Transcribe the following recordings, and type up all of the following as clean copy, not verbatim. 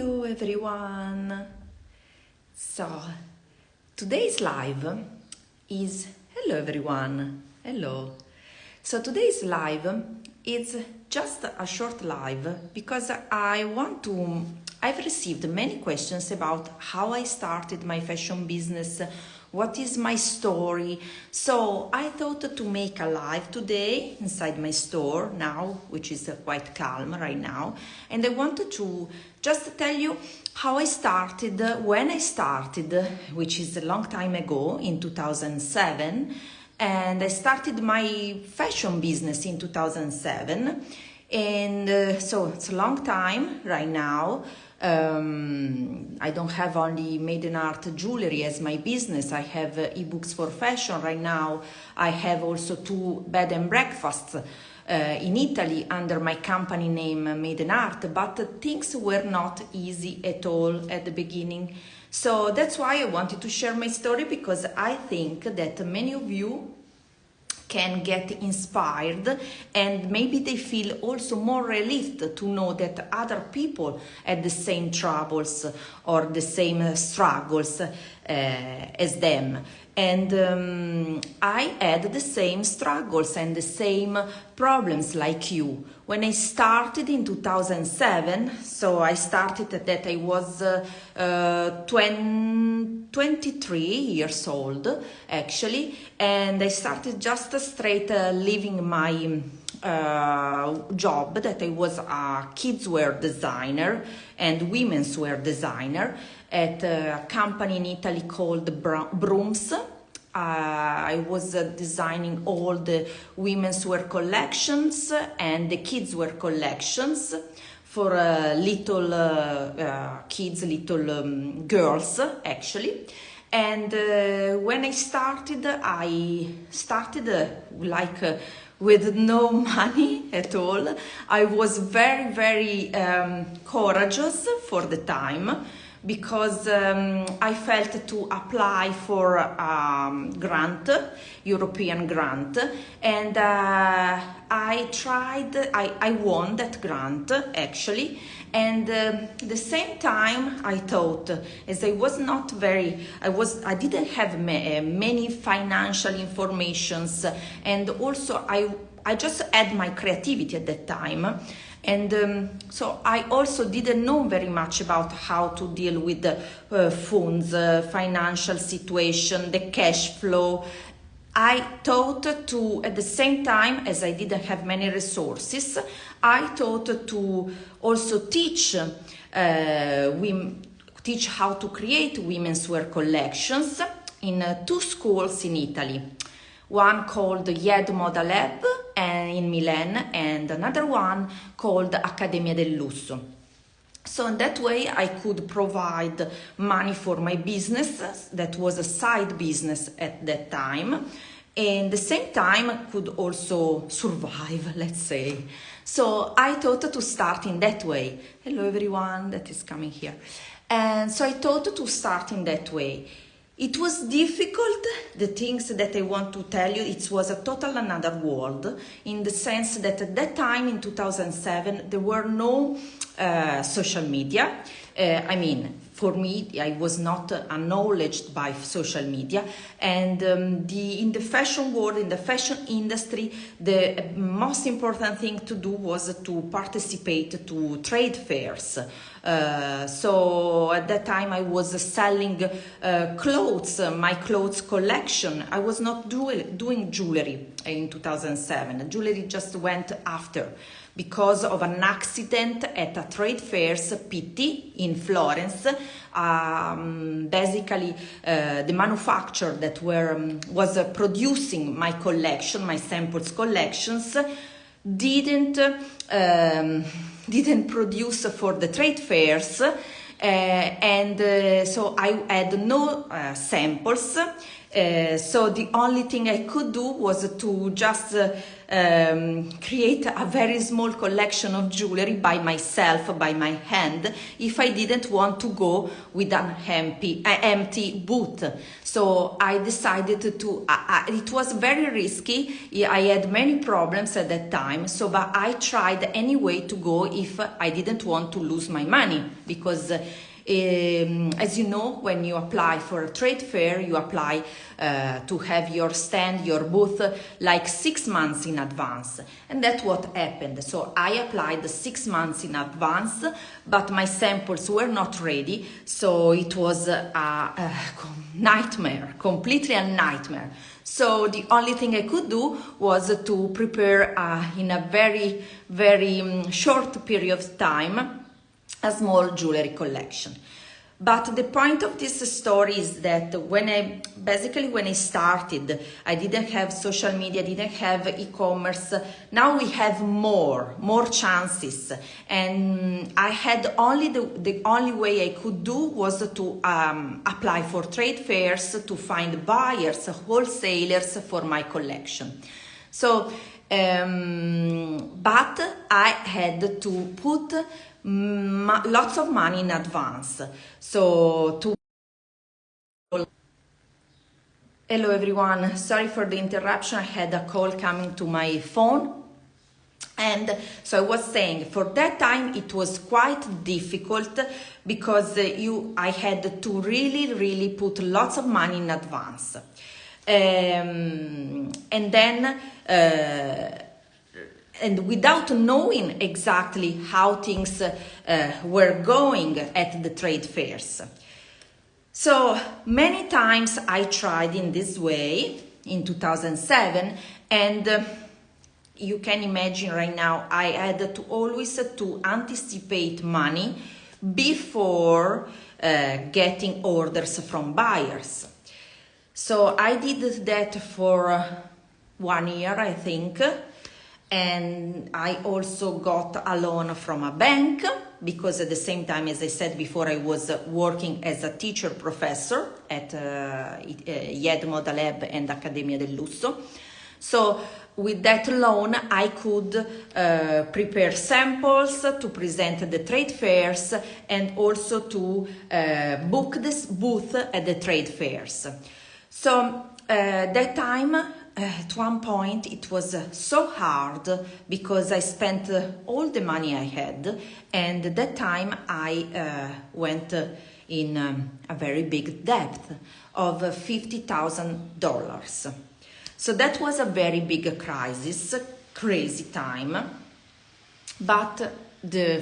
Hello everyone. So today's live is hello everyone. Hello. So today's live is just a short live because I've received many questions about how I started my fashion business, what is my story. So I thought to make a live today inside my store now, which is quite calm right now. And I wanted to just tell you how I started, when I started, which is a long time ago in 2007. And I started my fashion business in 2007. And so it's a long time right now. I don't have only made in art jewelry as my business. I have ebooks for fashion right now. I have also 2 bed and breakfasts in Italy under my company name Made in Art, but things were not easy at all at the beginning. So that's why I wanted to share my story, because I think that many of you can get inspired and maybe they feel also more relieved to know that other people had the same troubles or the same struggles as them. And I had the same struggles and the same problems like you. When I started in 2007, so I started that I was 23 years old actually, and I started just straight leaving my job that I was a kids wear designer and women's wear designer at a company in Italy called Brooms. I was designing all the women's wear collections and the kids wear collections for little kids, little girls actually. And when I started like with no money at all. I was very courageous for the time, because I felt to apply for a grant, European grant, and I won that grant actually. And the same time I thought, as I was not I didn't have many financial informations, and also I just had my creativity at that time. And so I also didn't know very much about how to deal with the funds, financial situation, the cash flow. I thought to, at the same time, as I didn't have many resources, I thought to also teach how to create women's wear collections in 2 schools in Italy. One called Yed Moda Lab in Milan, and another one called Accademia del Lusso. So in that way I could provide money for my business, that was a side business at that time, and at the same time I could also survive, let's say. So I thought to start in that way. Hello everyone that is coming here. And so I thought to start in that way. It was difficult, the things that I want to tell you, it was a total another world, in the sense that at that time in 2007 there were no social media. I mean, for me, I was not acknowledged by social media, and in the fashion world, in the fashion industry, the most important thing to do was to participate to trade fairs. So at that time I was selling clothes, my clothes collection. I was not doing jewelry in 2007. Jewelry just went after, because of an accident at a trade fairs, Pitti, in Florence. Basically, the manufacturer that was producing my collection, my samples collections, didn't produce for the trade fairs, and so I had no samples. So the only thing I could do was to just create a very small collection of jewelry by myself, by my hand, if I didn't want to go with an empty booth. So I decided to, it was very risky. I had many problems at that time, so but I tried anyway to go if I didn't want to lose my money, because as you know, when you apply for a trade fair, you apply to have your stand, your booth, like 6 months in advance. And that's what happened. So I applied 6 months in advance, but my samples were not ready. So it was a nightmare, completely a nightmare. So the only thing I could do was to prepare in a very, very short period of time a small jewelry collection. But the point of this story is that when I started, I didn't have social media, didn't have e-commerce. Now we have more chances, and I had only the only way I could do was to apply for trade fairs to find buyers, wholesalers for my collection. So, but I had to put lots of money in advance. So hello everyone, sorry for the interruption. I had a call coming to my phone. And so I was saying, for that time it was quite difficult because I had to really put lots of money in advance. And then and without knowing exactly how things were going at the trade fairs. So many times I tried in this way in 2007, and you can imagine right now I had to always to anticipate money before getting orders from buyers. So I did that for 1 year, I think. And I also got a loan from a bank because at the same time, as I said before, I was working as a teacher professor at IED Moda Lab and Accademia del Lusso. So with that loan, I could prepare samples to present at the trade fairs and also to book this booth at the trade fairs. So that time, at one point it was so hard because I spent all the money I had, and at that time I went in a very big debt of $50,000. So that was a very big crisis, crazy time. But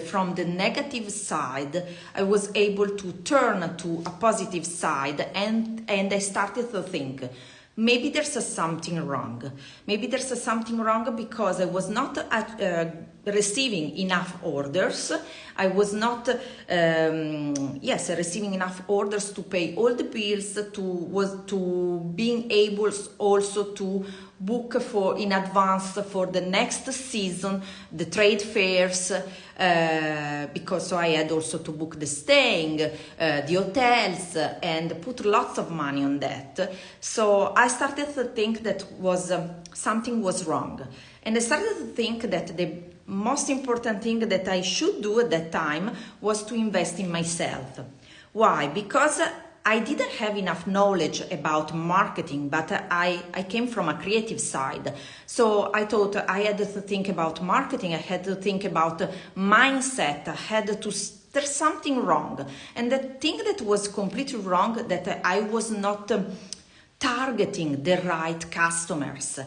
from the negative side, I was able to turn to a positive side, and I started to think, maybe there's something wrong. Maybe there's something wrong because I was not receiving enough orders. I was not, receiving enough orders to pay all the bills, to being able also to book in advance for the next season, the trade fairs, because so I had also to book the staying, the hotels, and put lots of money on that. So I started to think that something was wrong. And I started to think that the most important thing that I should do at that time was to invest in myself. Why? Because I didn't have enough knowledge about marketing, but I came from a creative side. So I thought I had to think about marketing, I had to think about mindset, there's something wrong. And the thing that was completely wrong, that I was not targeting the right customers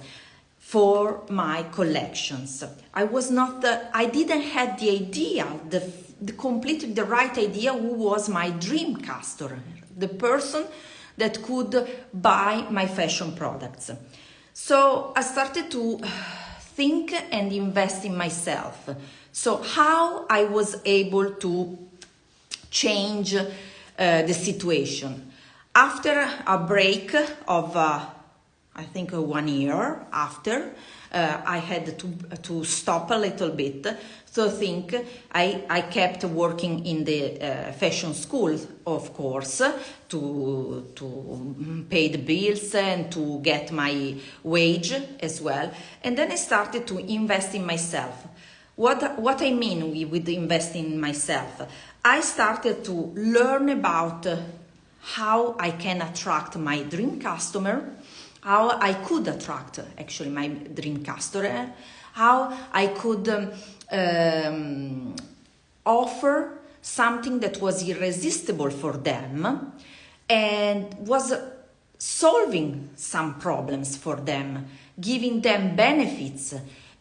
for my collections. I didn't have the idea, completely the right idea who was my dream customer, the person that could buy my fashion products. So I started to think and invest in myself. So how I was able to change the situation. After a break of I think 1 year after, I had to stop a little bit. So I kept working in the fashion school, of course, to pay the bills and to get my wage as well. And then I started to invest in myself. What I mean with investing in myself, I started to learn about how I can attract my dream customer, how I could attract actually my dream customer, how I could offer something that was irresistible for them and was solving some problems for them, giving them benefits,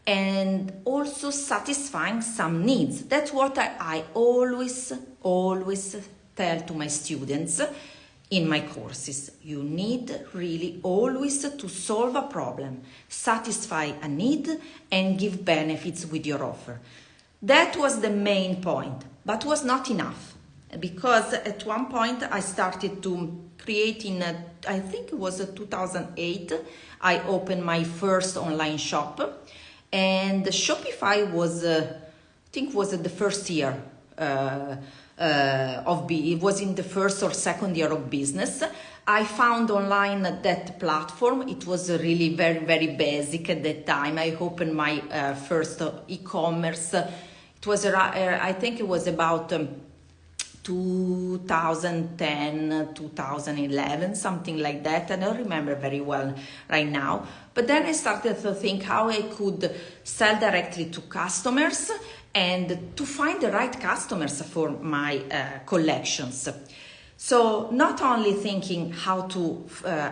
and also satisfying some needs. That's what I always tell to my students in my courses. You need really always to solve a problem, satisfy a need, and give benefits with your offer. That was the main point, but was not enough, because at one point I started to create I think it was 2008, I opened my first online shop. And Shopify was, I think, was the first year it was in the first or second year of business. I found online that platform. It was really very, very basic at that time. I opened my first e-commerce. It was, I think it was about 2010, 2011, something like that. I don't remember very well right now. But then I started to think how I could sell directly to customers and to find the right customers for my collections. So not only thinking how to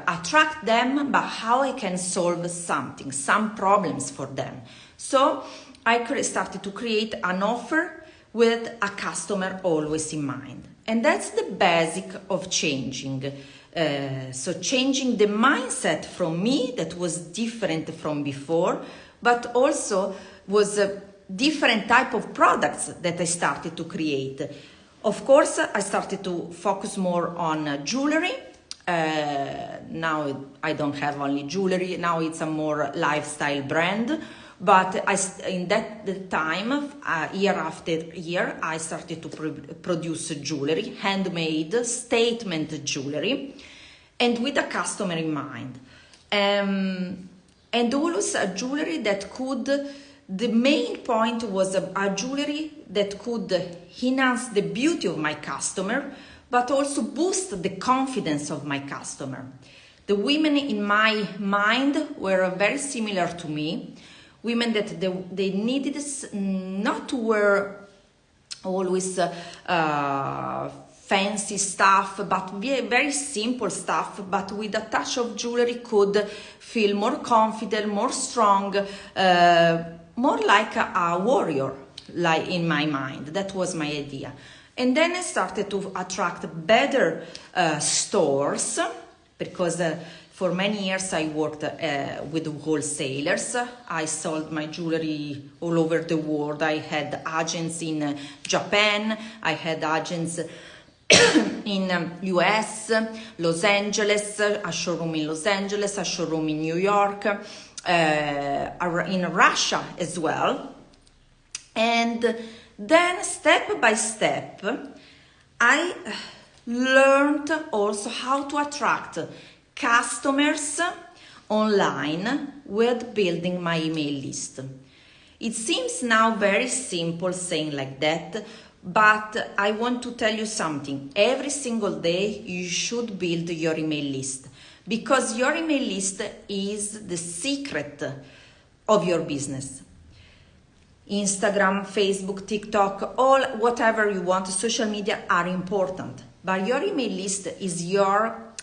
attract them, but how I can solve some problems for them. So I started to create an offer with a customer always in mind. And that's the basic of changing. So changing the mindset from me that was different from before, but also was a different type of products that I started to create. Of course, I started to focus more on jewelry. Now I don't have only jewelry, now it's a more lifestyle brand. But in that time, year after year, I started to produce jewelry, handmade statement jewelry, and with a customer in mind. And always a jewelry that could, the main point was a jewelry that could enhance the beauty of my customer, but also boost the confidence of my customer. The women in my mind were very similar to me. Women that they needed not to wear always fancy stuff, but very simple stuff, but with a touch of jewelry could feel more confident, more strong, more like a warrior, like in my mind. That was my idea. And then I started to attract better stores, because for many years I worked with wholesalers. I sold my jewelry all over the world. I had agents in Japan. I had agents in US, Los Angeles, a showroom in Los Angeles, a showroom in New York, in Russia as well. And then step by step, I learned also how to attract customers online with building my email list. It seems now very simple saying like that, but I want to tell you something. Every single day you should build your email list, because your email list is the secret of your business. Instagram, Facebook, TikTok, all whatever you want, social media are important, but your email list is your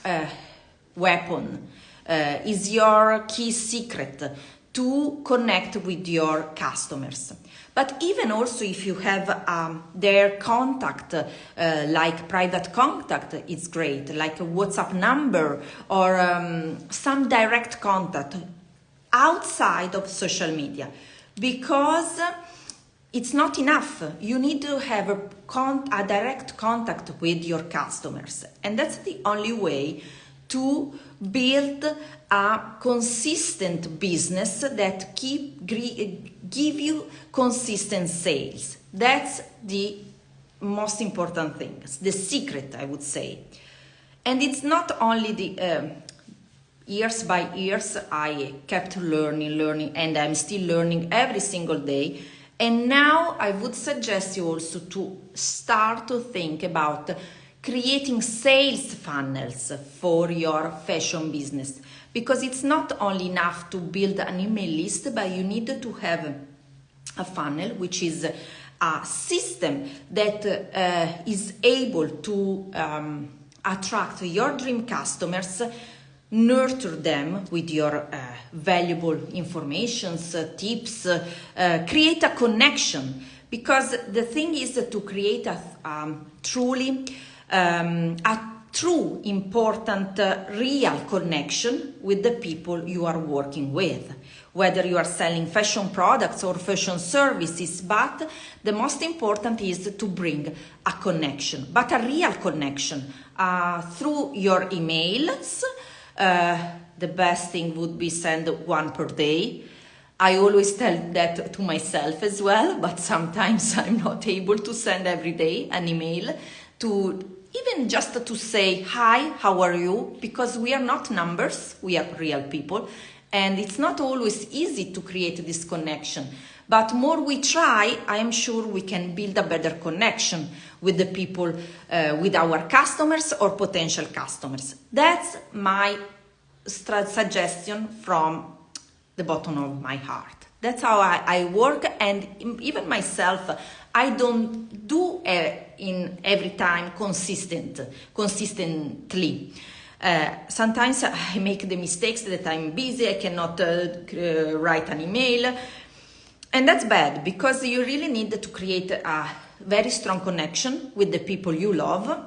weapon, is your key secret to connect with your customers. But even also if you have their contact, like private contact, it's great, like a WhatsApp number or some direct contact outside of social media, because it's not enough. You need to have a direct contact with your customers, and that's the only way to build a consistent business that give you consistent sales. That's the most important thing, the secret, I would say. And it's not only the years by years I kept learning, and I'm still learning every single day. And now I would suggest you also to start to think about creating sales funnels for your fashion business, because it's not only enough to build an email list, but you need to have a funnel, which is a system that is able to attract your dream customers, nurture them with your valuable informations, tips, create a connection. Because the thing is to create a true important real connection with the people you are working with, whether you are selling fashion products or fashion services. But the most important is to bring a connection, but a real connection through your emails. The best thing would be send one per day. I always tell that to myself as well, but sometimes I'm not able to send every day an email, to even just to say, hi, how are you? Because we are not numbers, we are real people. And it's not always easy to create this connection. But more we try, I am sure we can build a better connection with the people, with our customers or potential customers. That's my suggestion from the bottom of my heart. That's how I work, and even myself, I don't do in every time consistently. Sometimes I make the mistakes that I'm busy, I cannot write an email, and that's bad, because you really need to create a very strong connection with the people you love,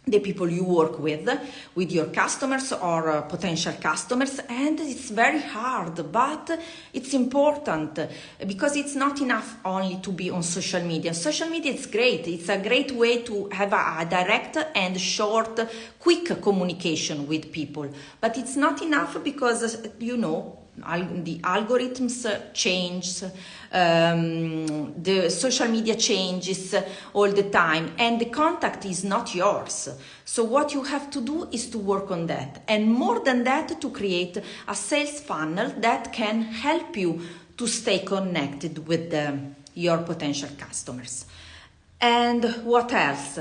the people you work with your customers or potential customers. And it's very hard, but it's important, because it's not enough only to be on social media. Social media is great. It's a great way to have a direct and short, quick communication with people. But it's not enough, because, you know, the algorithms change, the social media changes all the time, and the contact is not yours. So what you have to do is to work on that, and more than that, to create a sales funnel that can help you to stay connected with your potential customers. And what else?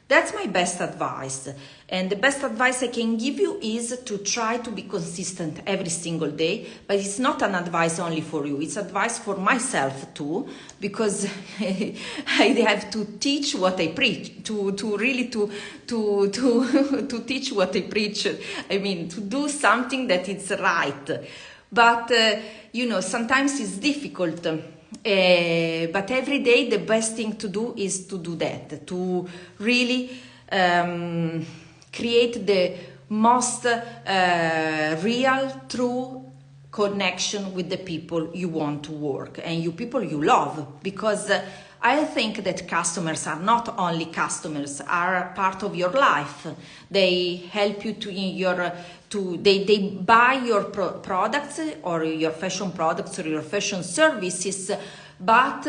That's my best advice. And the best advice I can give you is to try to be consistent every single day. But it's not an advice only for you. It's advice for myself too, because I have to teach what I preach, to teach what I preach. I mean, to do something that is right. But, you know, sometimes it's difficult. But every day the best thing to do is to do that, to really create the most real, true connection with the people you want to work and people you love. Because I think that customers are not only customers, are part of your life. They help you they buy your products, or your fashion products, or your fashion services, but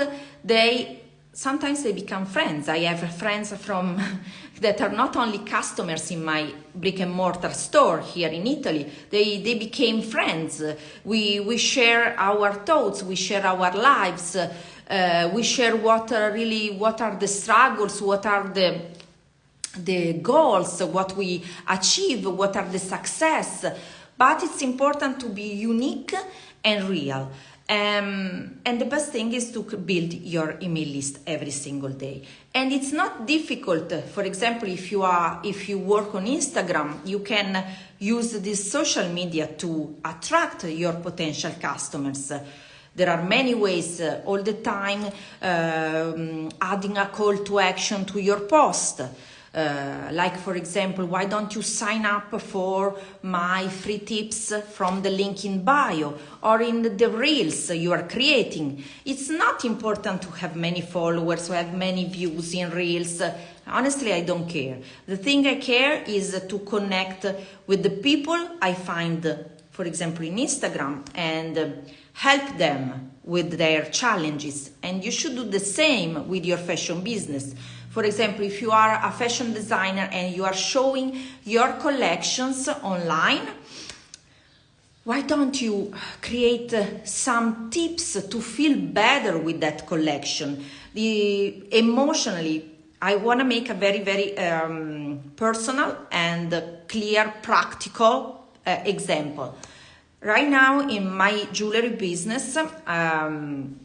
sometimes they become friends. I have friends that are not only customers in my brick and mortar store here in Italy. They became friends. We share our thoughts, we share our lives, we share what are the struggles, what are the goals, what we achieve, what are the success. But it's important to be unique and real. And the best thing is to build your email list every single day. And it's not difficult. For example, if you work on Instagram, you can use this social media to attract your potential customers. There are many ways all the time, adding a call to action to your post. Like, for example, why don't you sign up for my free tips from the link in bio or in the reels you are creating? It's not important to have many followers, to have many views in reels. Honestly, I don't care. The thing I care is to connect with the people I find, for example, in Instagram, and help them with their challenges. And you should do the same with your fashion business. For example, if you are a fashion designer and you are showing your collections online, why don't you create some tips to feel better with that collection? Emotionally, I want to make a very, very personal and clear, practical example. Right now in my jewelry business, I'm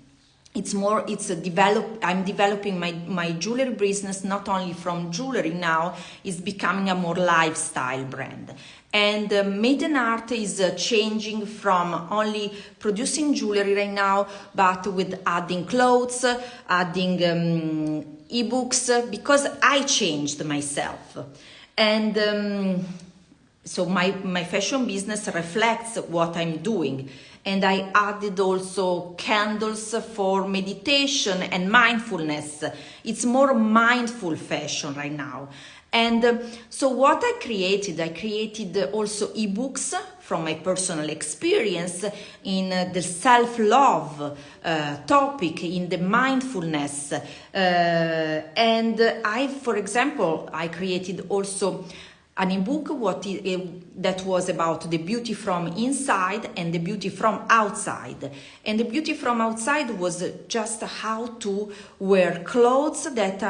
developing my jewelry business not only from jewelry now, it's becoming a more lifestyle brand. And Made in Art is changing from only producing jewelry right now, but with adding clothes, adding ebooks, because I changed myself. And so my fashion business reflects what I'm doing. And I added also candles for meditation and mindfulness. It's more mindful fashion right now. And so what I created also ebooks from my personal experience in the self-love topic, in the mindfulness. And for example, I created also an ebook that was about the beauty from inside and the beauty from outside. And the beauty from outside was just how to wear clothes that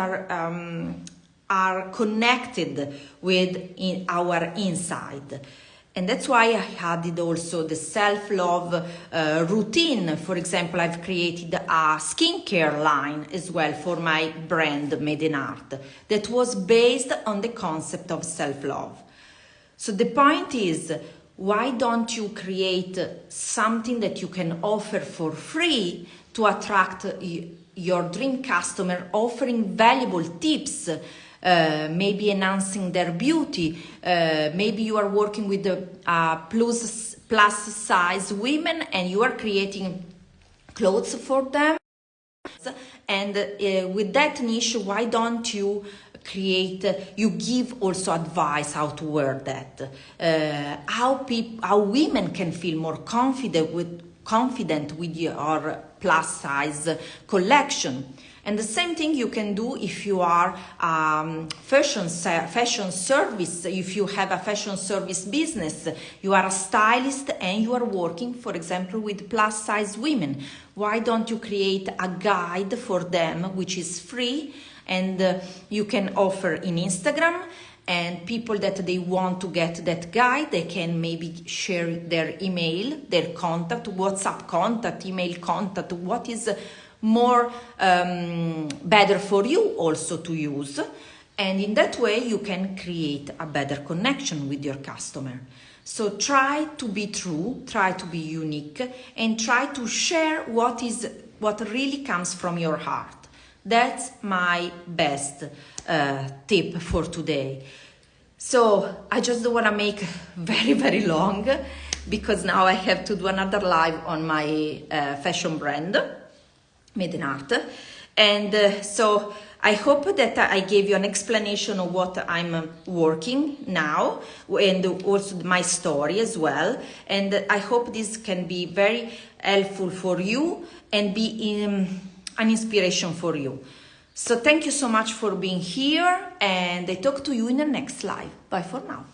are connected with our inside. And that's why I added also the self-love routine. For example, I've created a skincare line as well for my brand Made in Art that was based on the concept of self-love. So the point is, why don't you create something that you can offer for free to attract your dream customer, offering valuable tips, maybe enhancing their beauty. Maybe you are working with the plus size women and you are creating clothes for them. And with that niche, why don't you you give also advice how to wear that, how women can feel more confident with your plus size collection. And the same thing you can do if you are fashion service, if you have a fashion service business, you are a stylist and you are working, for example, with plus size women. Why don't you create a guide for them, which is free, and you can offer in Instagram, and people that they want to get that guide, they can maybe share their email, their contact, WhatsApp contact, email contact, what is more better for you also to use. And in that way you can create a better connection with your customer. So try to be true, try to be unique, and try to share what really comes from your heart. That's my best tip for today. So I just don't want to make very, very long, because now I have to do another live on my fashion brand, Made in Art. And so I hope that I gave you an explanation of what I'm working now, and also my story as well. And I hope this can be very helpful for you and be an inspiration for you. So thank you so much for being here, and I talk to you in the next live. Bye for now.